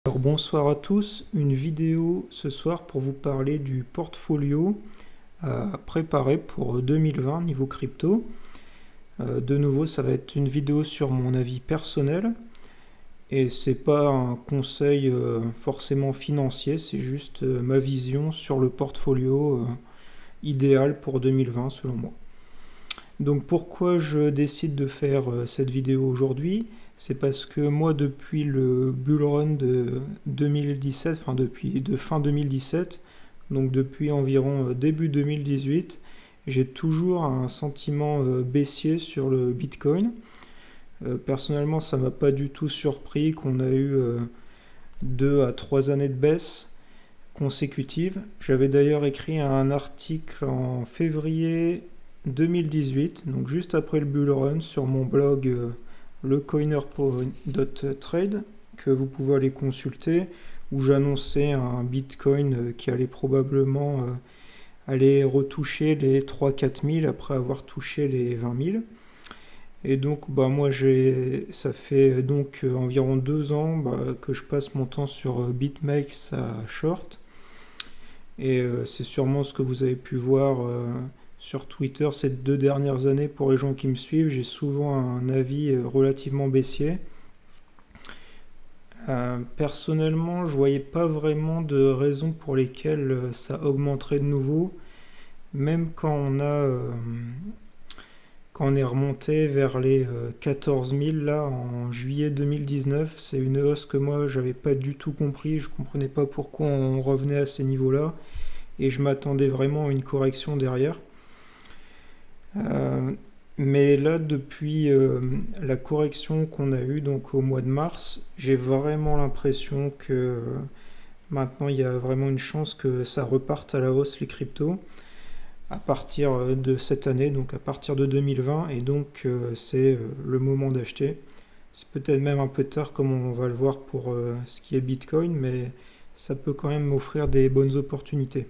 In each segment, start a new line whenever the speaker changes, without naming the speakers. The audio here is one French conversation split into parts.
Alors bonsoir à tous, une vidéo ce soir pour vous parler du portfolio à préparer pour 2020 niveau crypto. De nouveau, ça va être une vidéo sur mon avis personnel et c'est pas un conseil forcément financier, c'est juste ma vision sur le portfolio idéal pour 2020 selon moi. Donc pourquoi je décide de faire cette vidéo aujourd'hui? C'est parce que moi, depuis le bull run de 2017, enfin depuis de fin 2017, donc depuis environ début 2018, j'ai toujours un sentiment baissier sur le Bitcoin. Personnellement, ça m'a pas du tout surpris qu'on a eu 2 à 3 années de baisse consécutives. J'avais d'ailleurs écrit un article en février 2018, donc juste après le bull run, sur mon blog lecoiner.trade, que vous pouvez aller consulter, où j'annonçais un Bitcoin qui allait probablement aller retoucher les 3-4 000 après avoir touché les 20 000. Et donc moi ça fait donc environ 2 ans que je passe mon temps sur BitMEX à short. Et c'est sûrement ce que vous avez pu voir sur Twitter ces 2 dernières années. Pour les gens qui me suivent, j'ai souvent un avis relativement baissier. Personnellement, je voyais pas vraiment de raisons pour lesquelles ça augmenterait de nouveau, même quand on est remonté vers les 14 000 là en juillet 2019. C'est une hausse que moi j'avais pas du tout compris, je comprenais pas pourquoi on revenait à ces niveaux-là et je m'attendais vraiment à une correction derrière. Mais là, depuis la correction qu'on a eue donc au mois de mars, j'ai vraiment l'impression que maintenant il y a vraiment une chance que ça reparte à la hausse les cryptos à partir de cette année, donc à partir de 2020, et donc c'est le moment d'acheter. C'est peut-être même un peu tard comme on va le voir pour ce qui est Bitcoin, mais ça peut quand même m'offrir des bonnes opportunités.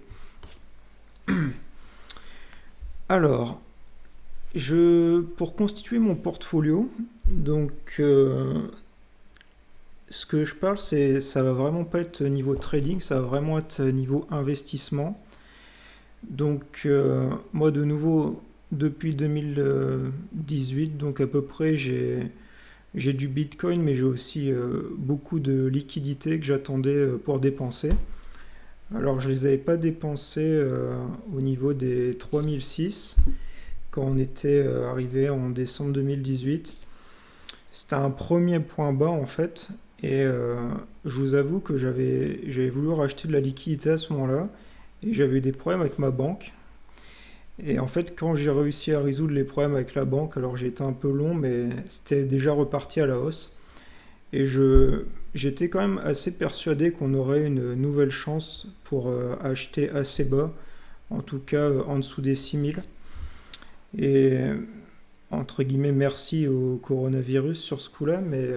Alors, pour constituer mon portfolio, donc ce que je parle, ça va vraiment pas être niveau trading, ça va vraiment être niveau investissement. Donc moi de nouveau depuis 2018, donc à peu près j'ai du Bitcoin, mais j'ai aussi beaucoup de liquidités que j'attendais pour dépenser. Alors je les avais pas dépensés au niveau des 3006 quand on était arrivé en décembre 2018. C'était un premier point bas en fait, et je vous avoue que j'avais voulu racheter de la liquidité à ce moment-là, et j'avais eu des problèmes avec ma banque. Et en fait, quand j'ai réussi à résoudre les problèmes avec la banque, alors j'ai été un peu long, mais c'était déjà reparti à la hausse. Et j'étais quand même assez persuadé qu'on aurait une nouvelle chance pour acheter assez bas, en tout cas en dessous des 6000. Et entre guillemets, merci au coronavirus sur ce coup-là, mais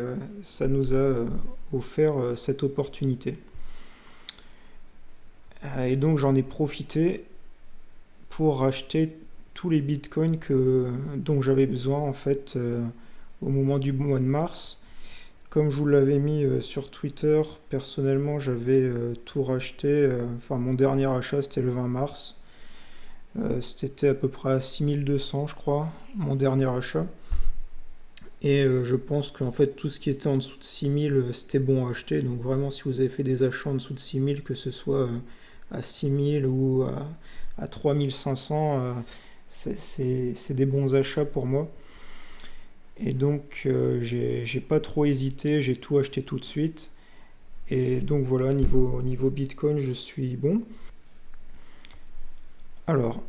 ça nous a offert cette opportunité. Et donc j'en ai profité pour racheter tous les bitcoins dont j'avais besoin en fait au moment du mois de mars. Comme je vous l'avais mis sur Twitter, personnellement j'avais tout racheté. Enfin, mon dernier achat c'était le 20 mars. C'était à peu près à 6200 je crois, mon dernier achat. Et je pense qu'en fait tout ce qui était en dessous de 6000 c'était bon à acheter. Donc vraiment, si vous avez fait des achats en dessous de 6000, que ce soit à 6000 ou à 3500, c'est des bons achats pour moi. Et donc j'ai pas trop hésité, j'ai tout acheté tout de suite. Et donc voilà, niveau Bitcoin, je suis bon. Alors,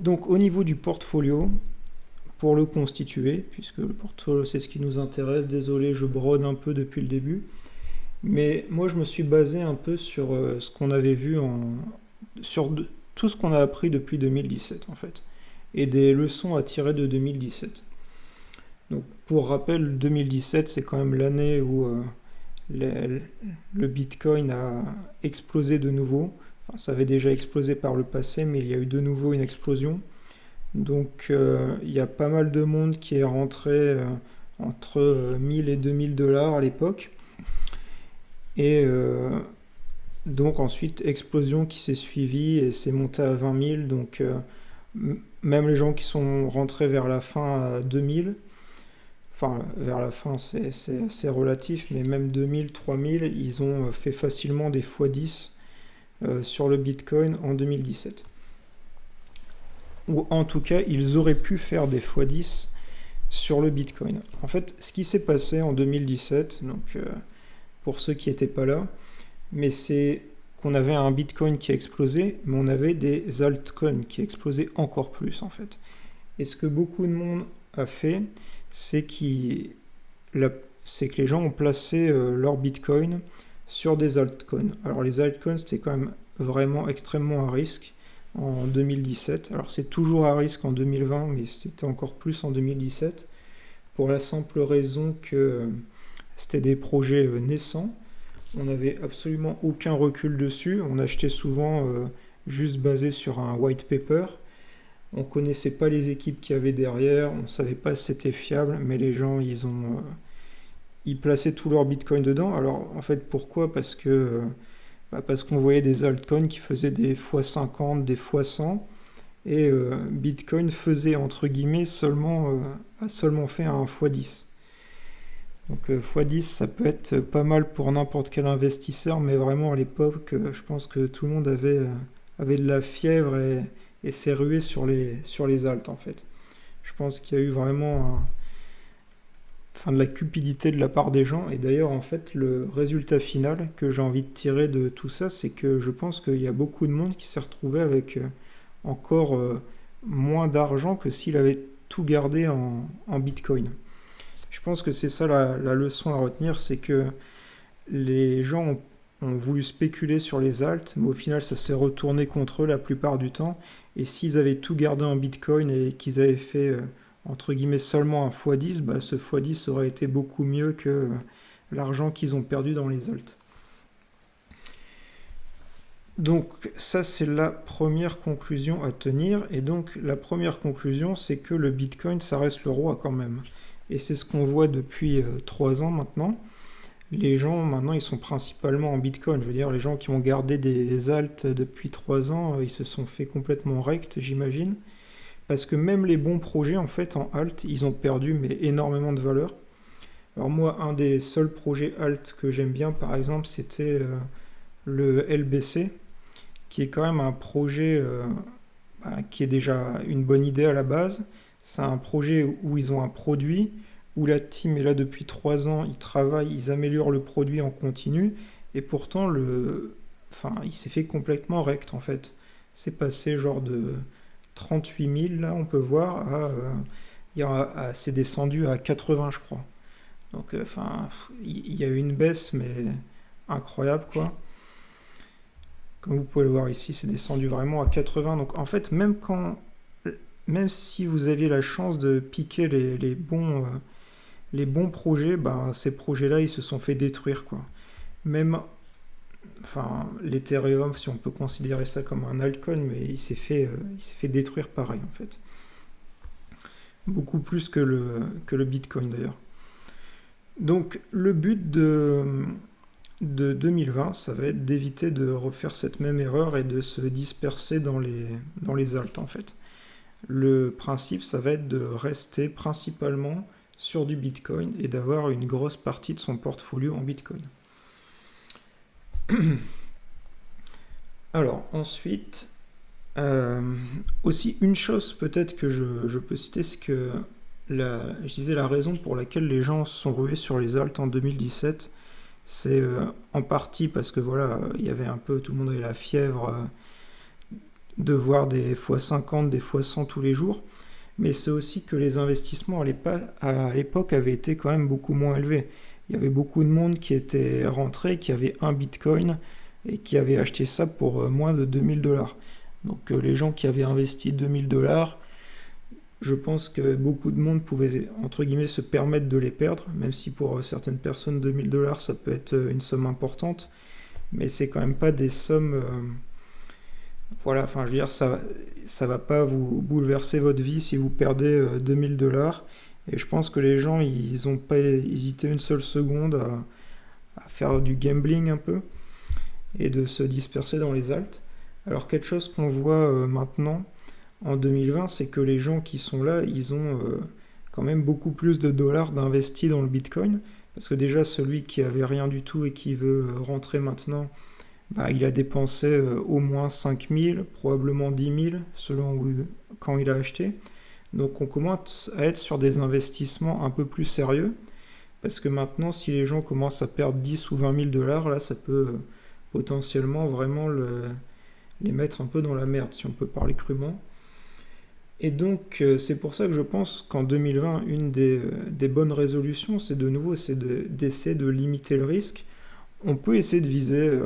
donc au niveau du portfolio, pour le constituer, puisque le portfolio c'est ce qui nous intéresse, désolé je brode un peu depuis le début, mais moi je me suis basé un peu sur ce qu'on avait vu sur tout ce qu'on a appris depuis 2017 en fait, et des leçons à tirer de 2017. Donc pour rappel, 2017 c'est quand même l'année où le Bitcoin a explosé de nouveau. Enfin, ça avait déjà explosé par le passé, mais il y a eu de nouveau une explosion. Donc il y a pas mal de monde qui est rentré entre 1000 et 2000 dollars à l'époque. Et donc ensuite, explosion qui s'est suivie et c'est monté à 20 000. Donc même les gens qui sont rentrés vers la fin à 2000, enfin vers la fin c'est assez relatif, mais même 2000, 3000, ils ont fait facilement des x10 sur le Bitcoin en 2017. Ou en tout cas, ils auraient pu faire des x10 sur le Bitcoin. En fait, ce qui s'est passé en 2017, donc pour ceux qui n'étaient pas là, mais c'est qu'on avait un Bitcoin qui a explosé, mais on avait des altcoins qui explosaient encore plus en fait. Et ce que beaucoup de monde a fait, c'est que les gens ont placé leur Bitcoin sur des altcoins. Alors les altcoins, c'était quand même vraiment extrêmement à risque en 2017. Alors c'est toujours à risque en 2020, mais c'était encore plus en 2017, pour la simple raison que c'était des projets naissants. On n'avait absolument aucun recul dessus. On achetait souvent juste basé sur un white paper. On connaissait pas les équipes qu'il y avait derrière. On savait pas si c'était fiable, mais les gens, ils plaçaient tout leur Bitcoin dedans. Alors en fait, pourquoi? Parce qu'on voyait des altcoins qui faisaient des x50, des x100, et Bitcoin faisait entre guillemets a seulement fait un x10. Donc x10, ça peut être pas mal pour n'importe quel investisseur, mais vraiment à l'époque, je pense que tout le monde avait de la fièvre et s'est rué sur les alts en fait. Je pense qu'il y a eu vraiment de la cupidité de la part des gens, et d'ailleurs en fait le résultat final que j'ai envie de tirer de tout ça, c'est que je pense qu'il y a beaucoup de monde qui s'est retrouvé avec encore moins d'argent que s'il avait tout gardé en Bitcoin. Je pense que c'est ça la leçon à retenir, c'est que les gens ont voulu spéculer sur les alts, mais au final ça s'est retourné contre eux la plupart du temps, et s'ils avaient tout gardé en Bitcoin et qu'ils avaient fait entre guillemets seulement un x10, bah, ce x10 aurait été beaucoup mieux que l'argent qu'ils ont perdu dans les alts. Donc ça c'est la première conclusion à tenir, et donc la première conclusion c'est que le Bitcoin ça reste le roi quand même. Et c'est ce qu'on voit depuis 3 ans maintenant. Les gens maintenant ils sont principalement en Bitcoin, je veux dire les gens qui ont gardé des alts depuis 3 ans, ils se sont fait complètement rect j'imagine. Parce que même les bons projets en fait en alt ils ont perdu mais énormément de valeur. Alors moi un des seuls projets alt que j'aime bien par exemple c'était le LBC, qui est quand même un projet qui est déjà une bonne idée à la base. C'est un projet où ils ont un produit, où la team est là depuis 3 ans, ils travaillent, ils améliorent le produit en continu, et pourtant il s'est fait complètement rect en fait. C'est passé genre de 38 000, là on peut voir, c'est descendu à 80 je crois. Donc il y a eu une baisse mais incroyable quoi. Comme vous pouvez le voir ici, c'est descendu vraiment à 80. Donc en fait, même si vous aviez la chance de piquer les bons projets, ben, ces projets-là, ils se sont fait détruire, quoi. Même, l'Ethereum, si on peut considérer ça comme un altcoin, mais il s'est fait détruire pareil, en fait. Beaucoup plus que le Bitcoin, d'ailleurs. Donc, le but de 2020, ça va être d'éviter de refaire cette même erreur et de se disperser dans les alts en fait. Le principe, ça va être de rester principalement sur du Bitcoin et d'avoir une grosse partie de son portfolio en Bitcoin. Alors ensuite, aussi une chose peut-être que je peux citer, c'est que je disais la raison pour laquelle les gens se sont rués sur les alts en 2017, c'est en partie parce que voilà, il y avait un peu, tout le monde avait la fièvre de voir des x50, des x100 tous les jours, mais c'est aussi que les investissements à l'époque avaient été quand même beaucoup moins élevés. Il y avait beaucoup de monde qui était rentré, qui avait un Bitcoin et qui avait acheté ça pour moins de 2000$. Donc les gens qui avaient investi 2000$, je pense que beaucoup de monde pouvait, entre guillemets, se permettre de les perdre, même si pour certaines personnes, 2000$, ça peut être une somme importante, mais c'est quand même pas des sommes... voilà, je veux dire, ça va pas vous bouleverser votre vie si vous perdez 2000$, et je pense que les gens, ils ont pas hésité une seule seconde à faire du gambling un peu et de se disperser dans les alts. Alors quelque chose qu'on voit maintenant en 2020, c'est que les gens qui sont là, ils ont quand même beaucoup plus de dollars d'investis dans le Bitcoin, parce que déjà celui qui avait rien du tout et qui veut rentrer maintenant, bah, il a dépensé au moins 5 000, probablement 10 000 selon quand il a acheté. Donc on commence à être sur des investissements un peu plus sérieux, parce que maintenant si les gens commencent à perdre 10 ou 20 000 dollars, là ça peut potentiellement vraiment les mettre un peu dans la merde, si on peut parler crûment. Et donc, c'est pour ça que je pense qu'en 2020, une des bonnes résolutions, c'est d'essayer de limiter le risque. On peut essayer de viser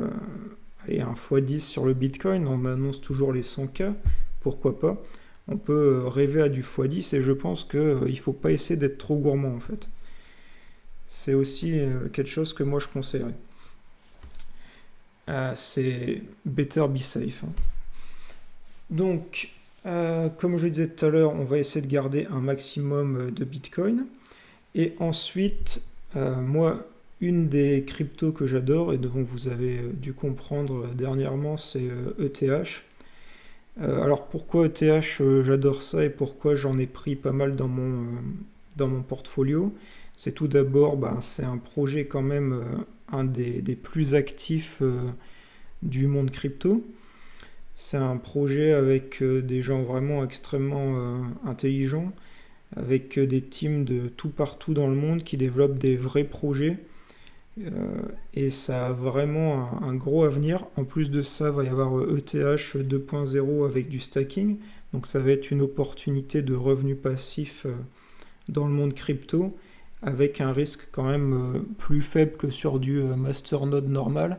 allez, un x10 sur le Bitcoin, on annonce toujours les 100K, pourquoi pas. On peut rêver à du x10 et je pense qu'il ne faut pas essayer d'être trop gourmand en fait. C'est aussi quelque chose que moi je conseillerais. C'est better be safe, hein. Donc, comme je le disais tout à l'heure, on va essayer de garder un maximum de Bitcoin. Et ensuite, moi, une des cryptos que j'adore et dont vous avez dû comprendre dernièrement, c'est ETH. Alors pourquoi ETH, j'adore ça et pourquoi j'en ai pris pas mal dans mon portfolio? C'est tout d'abord, bah, c'est un projet quand même un des plus actifs du monde crypto. C'est un projet avec des gens vraiment extrêmement intelligents, avec des teams de tout partout dans le monde qui développent des vrais projets. Et ça a vraiment un gros avenir. En plus de ça, il va y avoir ETH 2.0 avec du stacking. Donc ça va être une opportunité de revenus passifs dans le monde crypto, avec un risque quand même plus faible que sur du masternode normal.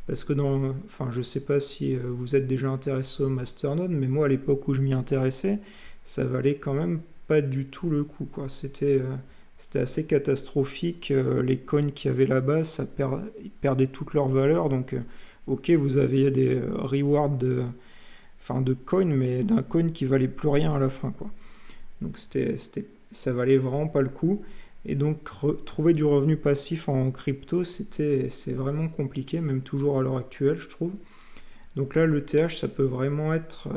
Parce que enfin, je sais pas si vous êtes déjà intéressé au masternode, mais moi à l'époque où je m'y intéressais, ça valait quand même pas du tout le coup, quoi. C'était assez catastrophique. Les coins qu'il y avait là-bas, ils perdaient toute leur valeur. Donc, ok, vous aviez des rewards de coins, mais d'un coin qui valait plus rien à la fin, quoi. Donc ça valait vraiment pas le coup. Et donc trouver du revenu passif en crypto, c'est vraiment compliqué, même toujours à l'heure actuelle, je trouve. Donc là, l'ETH, ça peut vraiment être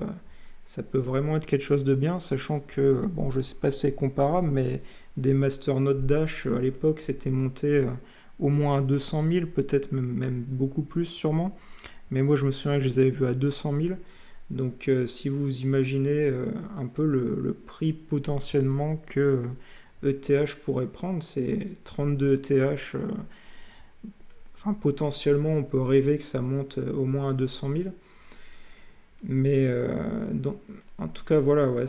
quelque chose de bien, sachant que, bon, je sais pas si c'est comparable, mais des masternodes Dash à l'époque, c'était monté au moins à 200 000, peut-être même beaucoup plus sûrement. Mais moi, je me souviens que je les avais vus à 200 000. Donc si vous imaginez un peu le prix potentiellement que ETH pourrait prendre, c'est 32 ETH. Enfin, potentiellement, on peut rêver que ça monte au moins à 200 000. Mais donc, en tout cas, voilà, ouais,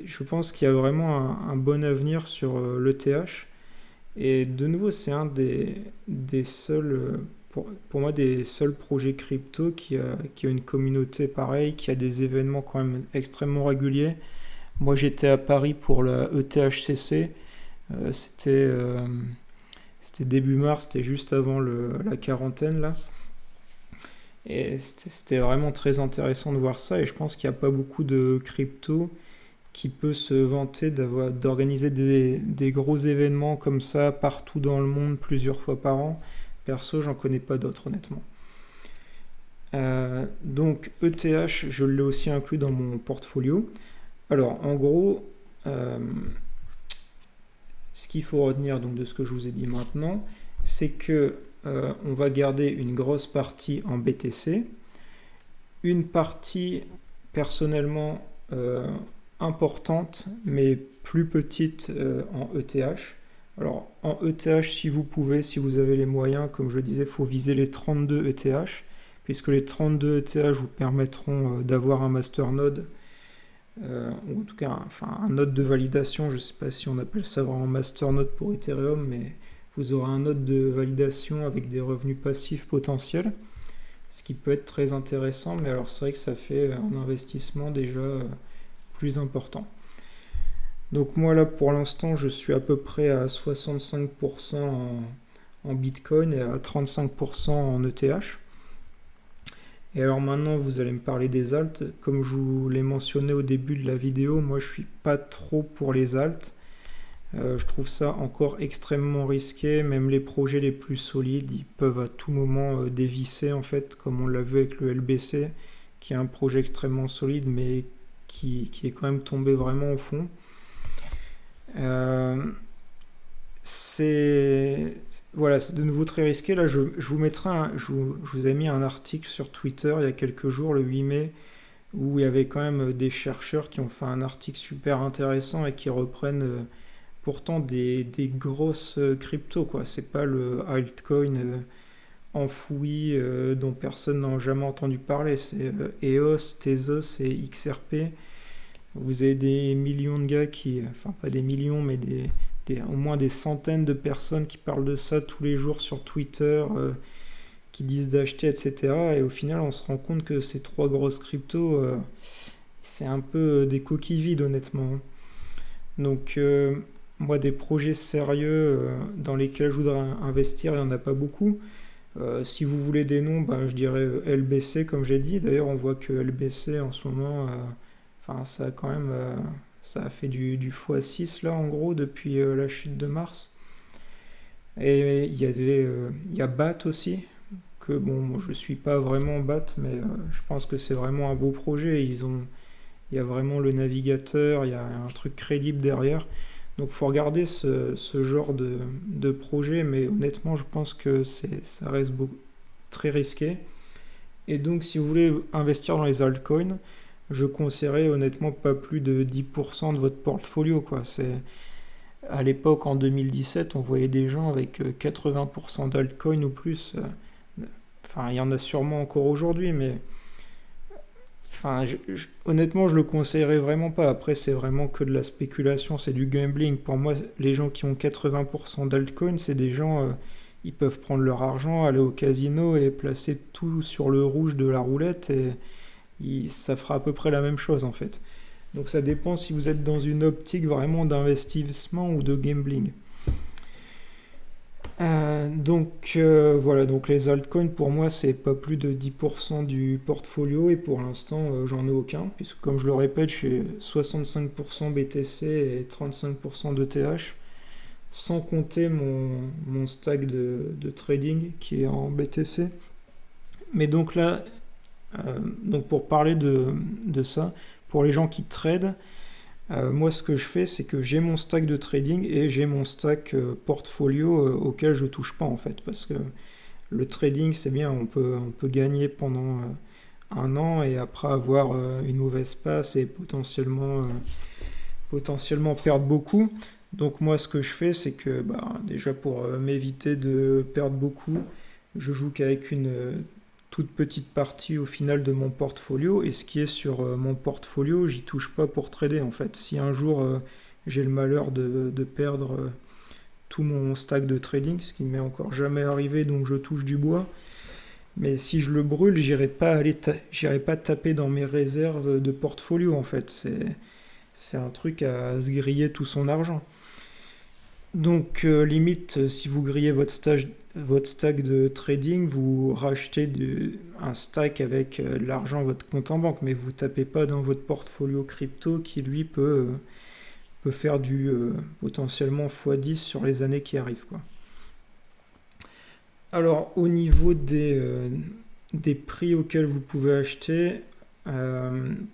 je pense qu'il y a vraiment un bon avenir sur l'ETH. Et de nouveau, c'est un des seuls, pour moi, des seuls projets crypto qui a une communauté pareille, qui a des événements quand même extrêmement réguliers. Moi, j'étais à Paris pour la ETHCC. C'était début mars, c'était juste avant la quarantaine là. Et c'était vraiment très intéressant de voir ça. Et je pense qu'il n'y a pas beaucoup de crypto qui peut se vanter d'organiser des gros événements comme ça partout dans le monde plusieurs fois par an. Perso, j'en connais pas d'autres honnêtement. Donc ETH, je l'ai aussi inclus dans mon portfolio. Alors en gros, ce qu'il faut retenir donc de ce que je vous ai dit maintenant, c'est que on va garder une grosse partie en BTC, une partie personnellement importante mais plus petite en ETH. Alors en ETH, si vous pouvez, si vous avez les moyens, comme je disais, il faut viser les 32 ETH, puisque les 32 ETH vous permettront d'avoir un masternode, ou en tout cas un node de validation. Je ne sais pas si on appelle ça vraiment masternode pour Ethereum, mais vous aurez un node de validation avec des revenus passifs potentiels, ce qui peut être très intéressant, mais alors c'est vrai que ça fait un investissement déjà plus important. Donc moi là pour l'instant je suis à peu près à 65% en Bitcoin et à 35% en ETH. Et alors maintenant vous allez me parler des alts. Comme je vous l'ai mentionné au début de la vidéo, moi je suis pas trop pour les alts. Je trouve ça encore extrêmement risqué. Même les projets les plus solides, ils peuvent à tout moment dévisser, en fait, comme on l'a vu avec le LBC, qui est un projet extrêmement solide, mais qui est quand même tombé vraiment au fond. Euh, c'est voilà, c'est de nouveau très risqué. Là, je vous mettrai je vous ai mis un article sur Twitter il y a quelques jours, le 8 mai, où il y avait quand même des chercheurs qui ont fait un article super intéressant et qui reprennent pourtant des grosses cryptos, quoi. C'est pas le altcoin enfoui dont personne n'a jamais entendu parler. C'est EOS, Tezos et XRP. Vous avez des millions de gars enfin pas des millions, mais au moins des centaines de personnes qui parlent de ça tous les jours sur Twitter, qui disent d'acheter, etc. Et au final, on se rend compte que ces trois grosses cryptos, c'est un peu des coquilles vides, honnêtement. Donc, moi, des projets sérieux dans lesquels je voudrais investir, il n'y en a pas beaucoup. Si vous voulez des noms, ben, je dirais LBC, comme j'ai dit. D'ailleurs, on voit que LBC en ce moment, enfin, ça a quand même, ça a fait du x6 là, en gros, depuis la chute de Mars. Et il y a BAT aussi, que bon, moi, je suis pas vraiment BAT, mais je pense que c'est vraiment un beau projet. Il y a vraiment le navigateur, il y a un truc crédible derrière. Donc faut regarder ce genre de projet, mais honnêtement, je pense que ça reste très risqué. Et donc, si vous voulez investir dans les altcoins, je conseillerais honnêtement pas plus de 10% de votre portfolio, quoi. À l'époque, en 2017, on voyait des gens avec 80% d'altcoins ou plus. Enfin, il y en a sûrement encore aujourd'hui, mais enfin, honnêtement, je le conseillerais vraiment pas. Après, c'est vraiment que de la spéculation, c'est du gambling. Pour moi, les gens qui ont 80% d'altcoins, c'est des gens, ils peuvent prendre leur argent, aller au casino et placer tout sur le rouge de la roulette et ça fera à peu près la même chose en fait. Donc ça dépend si vous êtes dans une optique vraiment d'investissement ou de gambling. Voilà, donc les altcoins pour moi c'est pas plus de 10% du portfolio et pour l'instant j'en ai aucun, puisque comme je le répète, je suis 65% BTC et 35% d'ETH, sans compter mon stack de trading qui est en BTC. Mais donc là, donc pour parler de ça, pour les gens qui tradent, moi, ce que je fais, c'est que j'ai mon stack de trading et j'ai mon stack portfolio auquel je touche pas en fait, parce que le trading, c'est bien, on peut gagner pendant un an et après avoir une mauvaise passe et potentiellement perdre beaucoup. Donc moi, ce que je fais, c'est que bah, déjà pour m'éviter de perdre beaucoup, je joue qu'avec une toute petite partie au final de mon portfolio, et ce qui est sur mon portfolio, j'y touche pas pour trader en fait. Si un jour j'ai le malheur de perdre tout mon stack de trading, ce qui ne m'est encore jamais arrivé, donc je touche du bois, mais si je le brûle, j'irai pas taper dans mes réserves de portfolio en fait. C'est un truc à se griller tout son argent. Donc, limite, si vous grillez votre stack de trading, vous rachetez un stack avec de l'argent à votre compte en banque, mais vous tapez pas dans votre portfolio crypto qui, lui, peut faire du potentiellement x10 sur les années qui arrivent, quoi. Alors, au niveau des prix auxquels vous pouvez acheter,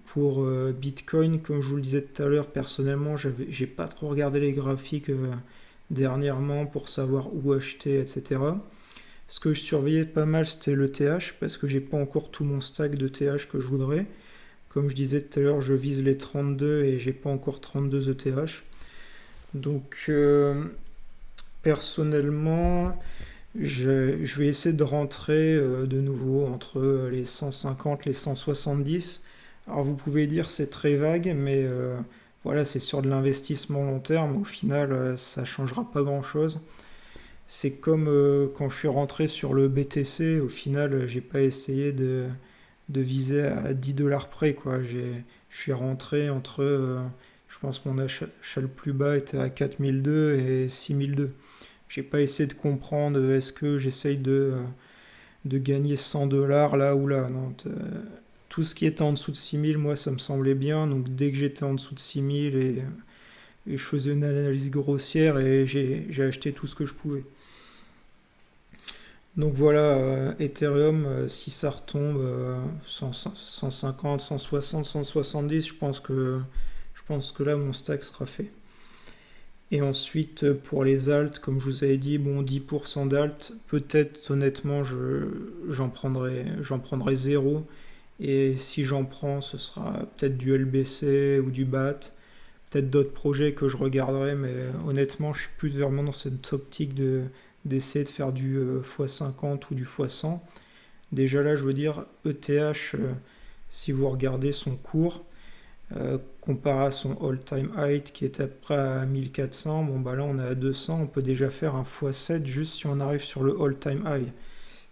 pour Bitcoin, comme je vous le disais tout à l'heure, personnellement, j'ai pas trop regardé les graphiques dernièrement pour savoir où acheter, etc. Ce que je surveillais pas mal, c'était le TH, parce que j'ai pas encore tout mon stack de TH que je voudrais. Comme je disais tout à l'heure, je vise les 32 et j'ai pas encore 32 ETH. Donc, personnellement, je vais essayer de rentrer de nouveau entre les 150 et les 170. Alors, vous pouvez dire c'est très vague, mais voilà, c'est sur de l'investissement long terme. Au final, ça changera pas grand-chose. C'est comme quand je suis rentré sur le BTC, au final, j'ai pas essayé de viser à 10 dollars près, quoi. Je suis rentré entre, je pense que mon achat le plus bas était à 4002 et 6002. J'ai pas essayé de comprendre est-ce que j'essaye de gagner 100 dollars là ou là. Non, tout ce qui était en dessous de 6000, moi ça me semblait bien. Donc dès que j'étais en dessous de 6000 et et je faisais une analyse grossière et j'ai acheté tout ce que je pouvais. Donc voilà, Ethereum, si ça retombe 150, 160, 170, je pense que là mon stack sera fait. Et ensuite, pour les alts, comme je vous avais dit, bon, 10% d'alt, peut-être honnêtement, j'en prendrai zéro. Et si j'en prends, ce sera peut-être du LBC ou du BAT, peut-être d'autres projets que je regarderai, mais honnêtement, je suis plus vraiment dans cette optique d'essayer de faire du x50 ou du x100. Déjà là, je veux dire, ETH, si vous regardez son cours, comparé à son all-time high qui est à peu près à 1400, bon bah là on est à 200, on peut déjà faire un x7 juste si on arrive sur le all-time high.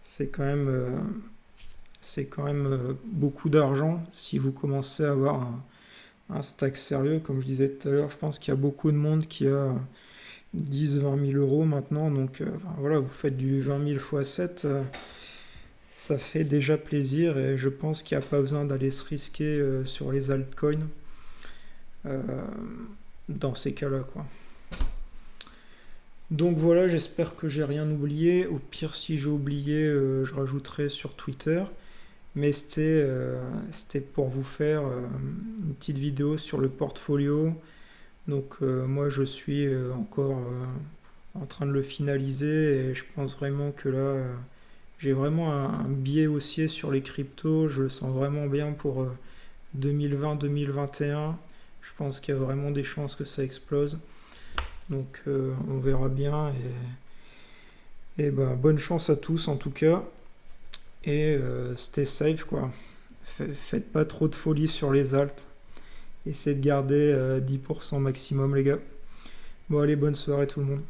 C'est quand même, beaucoup d'argent si vous commencez à avoir un stack sérieux. Comme je disais tout à l'heure, je pense qu'il y a beaucoup de monde qui a 10-20 000 euros maintenant, donc enfin, voilà, vous faites du 20 000 x7, ça fait déjà plaisir et je pense qu'il n'y a pas besoin d'aller se risquer sur les altcoins euh, dans ces cas-là, quoi. Donc voilà, j'espère que j'ai rien oublié. Au pire, si j'ai oublié, je rajouterai sur Twitter. Mais c'était pour vous faire une petite vidéo sur le portfolio. Donc moi, je suis encore en train de le finaliser et je pense vraiment que là, j'ai vraiment un biais haussier sur les cryptos. Je le sens vraiment bien pour 2020-2021. Je pense qu'il y a vraiment des chances que ça explose. Donc on verra bien. Et bah, bonne chance à tous en tout cas. Et stay safe, quoi. Faites pas trop de folie sur les alts. Essayez de garder 10% maximum, les gars. Bon, allez, bonne soirée tout le monde.